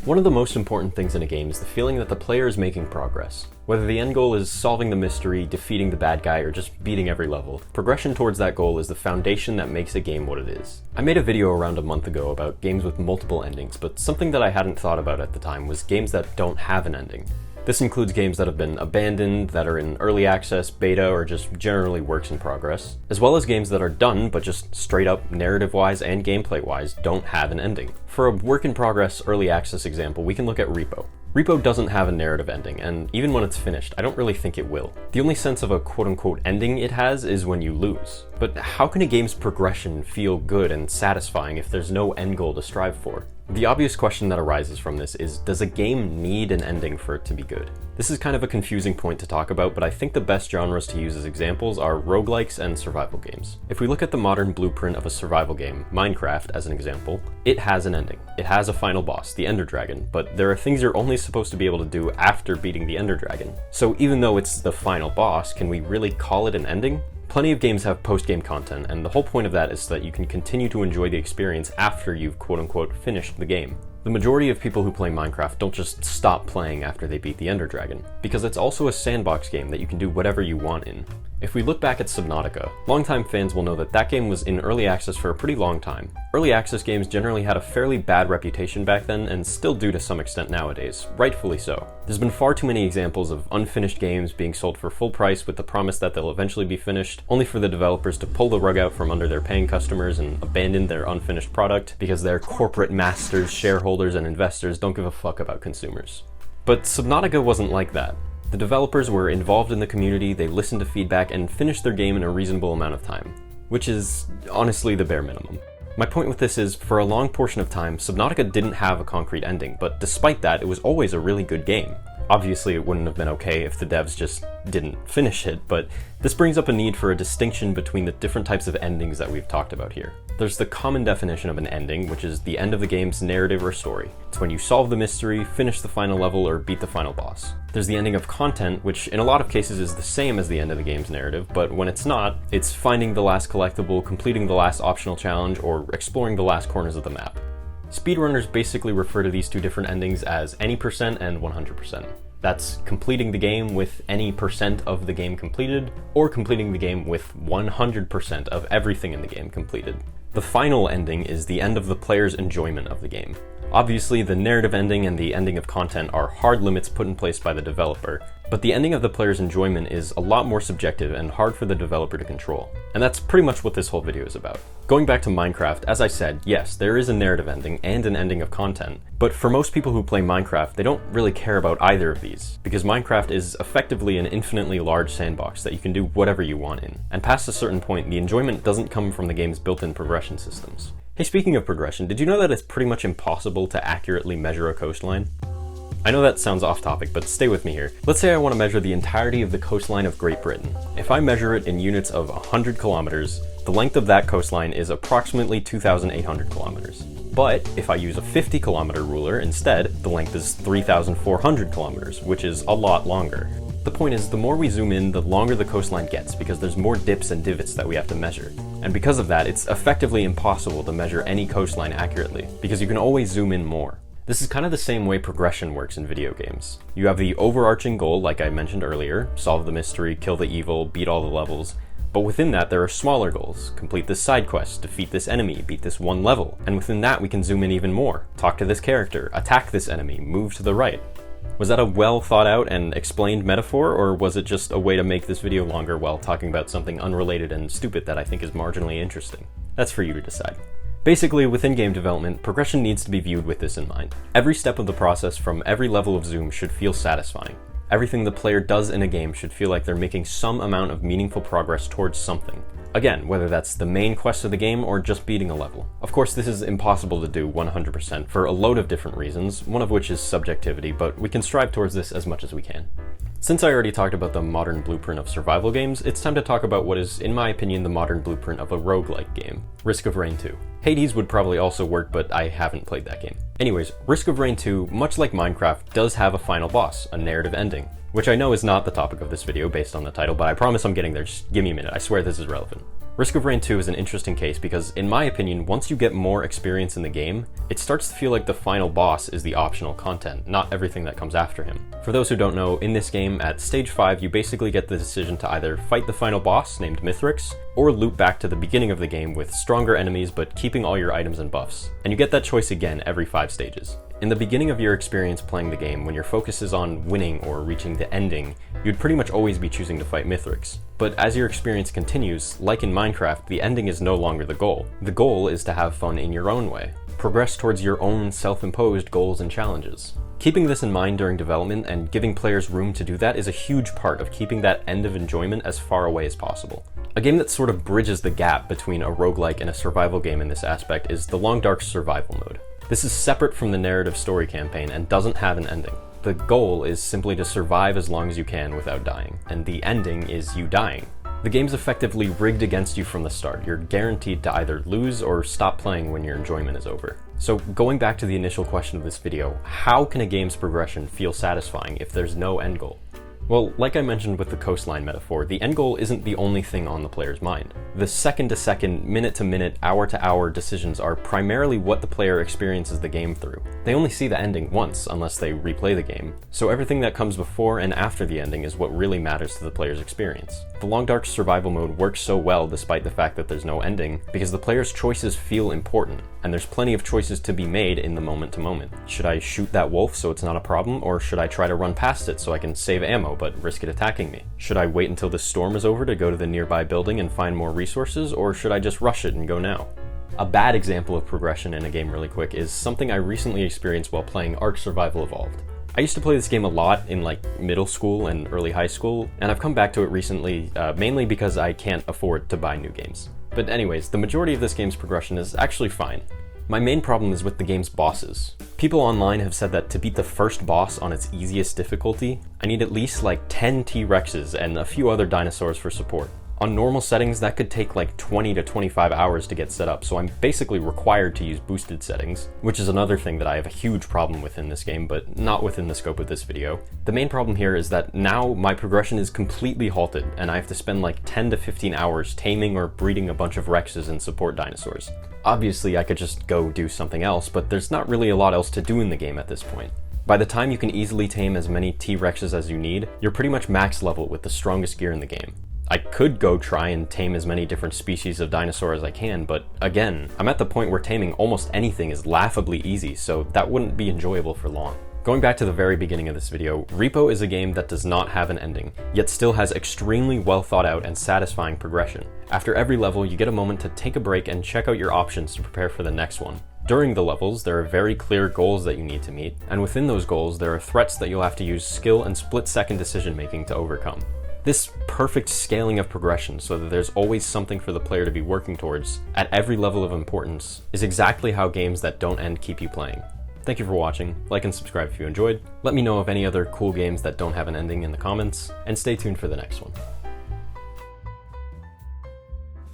One of the most important things in a game is the feeling that the player is making progress. Whether the end goal is solving the mystery, defeating the bad guy, or just beating every level, progression towards that goal is the foundation that makes a game what it is. I made a video around a month ago about games with multiple endings, but something that I hadn't thought about at the time was games that don't have an ending. This includes games that have been abandoned, that are in early access, beta, or just generally works in progress, as well as games that are done but just straight up narrative-wise and gameplay-wise don't have an ending. For a work in progress early access example, we can look at R.E.P.O. R.E.P.O doesn't have a narrative ending, and even when it's finished, I don't really think it will. The only sense of a quote-unquote ending it has is when you lose. But how can a game's progression feel good and satisfying if there's no end goal to strive for? The obvious question that arises from this is, does a game need an ending for it to be good? This is kind of a confusing point to talk about, but I think the best genres to use as examples are roguelikes and survival games. If we look at the modern blueprint of a survival game, Minecraft as an example, it has an ending. It has a final boss, the Ender Dragon, but there are things you're only supposed to be able to do after beating the Ender Dragon. So even though it's the final boss, can we really call it an ending? Plenty of games have post-game content, and the whole point of that is so that you can continue to enjoy the experience after you've quote-unquote finished the game. The majority of people who play Minecraft don't just stop playing after they beat the Ender Dragon, because it's also a sandbox game that you can do whatever you want in. If we look back at Subnautica, longtime fans will know that that game was in early access for a pretty long time. Early access games generally had a fairly bad reputation back then, and still do to some extent nowadays, rightfully so. There's been far too many examples of unfinished games being sold for full price with the promise that they'll eventually be finished, only for the developers to pull the rug out from under their paying customers and abandon their unfinished product because their corporate masters, shareholders, and investors don't give a fuck about consumers. But Subnautica wasn't like that. The developers were involved in the community, they listened to feedback, and finished their game in a reasonable amount of time, which is honestly the bare minimum. My point with this is, for a long portion of time, Subnautica didn't have a concrete ending, but despite that, it was always a really good game. Obviously, it wouldn't have been okay if the devs just didn't finish it, but this brings up a need for a distinction between the different types of endings that we've talked about here. There's the common definition of an ending, which is the end of the game's narrative or story. It's when you solve the mystery, finish the final level, or beat the final boss. There's the ending of content, which in a lot of cases is the same as the end of the game's narrative, but when it's not, it's finding the last collectible, completing the last optional challenge, or exploring the last corners of the map. Speedrunners basically refer to these two different endings as any percent and 100%. That's completing the game with any percent of the game completed, or completing the game with 100% of everything in the game completed. The final ending is the end of the player's enjoyment of the game. Obviously, the narrative ending and the ending of content are hard limits put in place by the developer, but the ending of the player's enjoyment is a lot more subjective and hard for the developer to control. And that's pretty much what this whole video is about. Going back to Minecraft, as I said, yes, there is a narrative ending and an ending of content, but for most people who play Minecraft, they don't really care about either of these, because Minecraft is effectively an infinitely large sandbox that you can do whatever you want in. And past a certain point, the enjoyment doesn't come from the game's built-in progression systems. Hey, speaking of progression, did you know that it's pretty much impossible to accurately measure a coastline? I know that sounds off topic, but stay with me here. Let's say I want to measure the entirety of the coastline of Great Britain. If I measure it in units of 100 kilometers, the length of that coastline is approximately 2,800 kilometers. But if I use a 50 kilometer ruler instead, the length is 3,400 kilometers, which is a lot longer. The point is, the more we zoom in, the longer the coastline gets, because there's more dips and divots that we have to measure. And because of that, it's effectively impossible to measure any coastline accurately, because you can always zoom in more. This is kind of the same way progression works in video games. You have the overarching goal, like I mentioned earlier, solve the mystery, kill the evil, beat all the levels. But within that, there are smaller goals. Complete this side quest, defeat this enemy, beat this one level. And within that, we can zoom in even more. Talk to this character, attack this enemy, move to the right. Was that a well thought out and explained metaphor, or was it just a way to make this video longer while talking about something unrelated and stupid that I think is marginally interesting? That's for you to decide. Basically, within game development, progression needs to be viewed with this in mind. Every step of the process from every level of zoom should feel satisfying. Everything the player does in a game should feel like they're making some amount of meaningful progress towards something. Again, whether that's the main quest of the game or just beating a level. Of course, this is impossible to do 100% for a load of different reasons, one of which is subjectivity, but we can strive towards this as much as we can. Since I already talked about the modern blueprint of survival games, it's time to talk about what is, in my opinion, the modern blueprint of a roguelike game, Risk of Rain 2. Hades would probably also work, but I haven't played that game. Anyways, Risk of Rain 2, much like Minecraft, does have a final boss, a narrative ending, which I know is not the topic of this video based on the title, but I promise I'm getting there, just give me a minute, I swear this is relevant. Risk of Rain 2 is an interesting case because, in my opinion, once you get more experience in the game, it starts to feel like the final boss is the optional content, not everything that comes after him. For those who don't know, in this game, at stage 5, you basically get the decision to either fight the final boss, named Mithrix, or loop back to the beginning of the game with stronger enemies but keeping all your items and buffs. And you get that choice again every 5 stages. In the beginning of your experience playing the game, when your focus is on winning or reaching the ending, you'd pretty much always be choosing to fight Mithrix. But as your experience continues, like in Minecraft, the ending is no longer the goal. The goal is to have fun in your own way. Progress towards your own self-imposed goals and challenges. Keeping this in mind during development and giving players room to do that is a huge part of keeping that end of enjoyment as far away as possible. A game that sort of bridges the gap between a roguelike and a survival game in this aspect is the Long Dark survival mode. This is separate from the narrative story campaign and doesn't have an ending. The goal is simply to survive as long as you can without dying, and the ending is you dying. The game's effectively rigged against you from the start. You're guaranteed to either lose or stop playing when your enjoyment is over. So going back to the initial question of this video, how can a game's progression feel satisfying if there's no end goal? Well, like I mentioned with the coastline metaphor, the end goal isn't the only thing on the player's mind. The second-to-second, minute-to-minute, hour-to-hour decisions are primarily what the player experiences the game through. They only see the ending once, unless they replay the game, so everything that comes before and after the ending is what really matters to the player's experience. The Long Dark survival mode works so well despite the fact that there's no ending, because the player's choices feel important, and there's plenty of choices to be made in the moment-to-moment. Should I shoot that wolf so it's not a problem, or should I try to run past it so I can save ammo but risk it attacking me? Should I wait until the storm is over to go to the nearby building and find more resources, or should I just rush it and go now? A bad example of progression in a game really quick is something I recently experienced while playing Ark Survival Evolved. I used to play this game a lot in middle school and early high school, and I've come back to it recently, mainly because I can't afford to buy new games. But anyways, the majority of this game's progression is actually fine. My main problem is with the game's bosses. People online have said that to beat the first boss on its easiest difficulty, I need at least 10 T-Rexes and a few other dinosaurs for support. On normal settings, that could take 20 to 25 hours to get set up, so I'm basically required to use boosted settings, which is another thing that I have a huge problem with in this game, but not within the scope of this video. The main problem here is that now my progression is completely halted, and I have to spend 10 to 15 hours taming or breeding a bunch of Rexes and support dinosaurs. Obviously, I could just go do something else, but there's not really a lot else to do in the game at this point. By the time you can easily tame as many T-Rexes as you need, you're pretty much max level with the strongest gear in the game. I could go try and tame as many different species of dinosaur as I can, but again, I'm at the point where taming almost anything is laughably easy, so that wouldn't be enjoyable for long. Going back to the very beginning of this video, R.E.P.O is a game that does not have an ending, yet still has extremely well thought out and satisfying progression. After every level, you get a moment to take a break and check out your options to prepare for the next one. During the levels, there are very clear goals that you need to meet, and within those goals, there are threats that you'll have to use skill and split-second decision-making to overcome. This perfect scaling of progression so that there's always something for the player to be working towards at every level of importance is exactly how games that don't end keep you playing. Thank you for watching, like and subscribe if you enjoyed, let me know of any other cool games that don't have an ending in the comments, and stay tuned for the next one.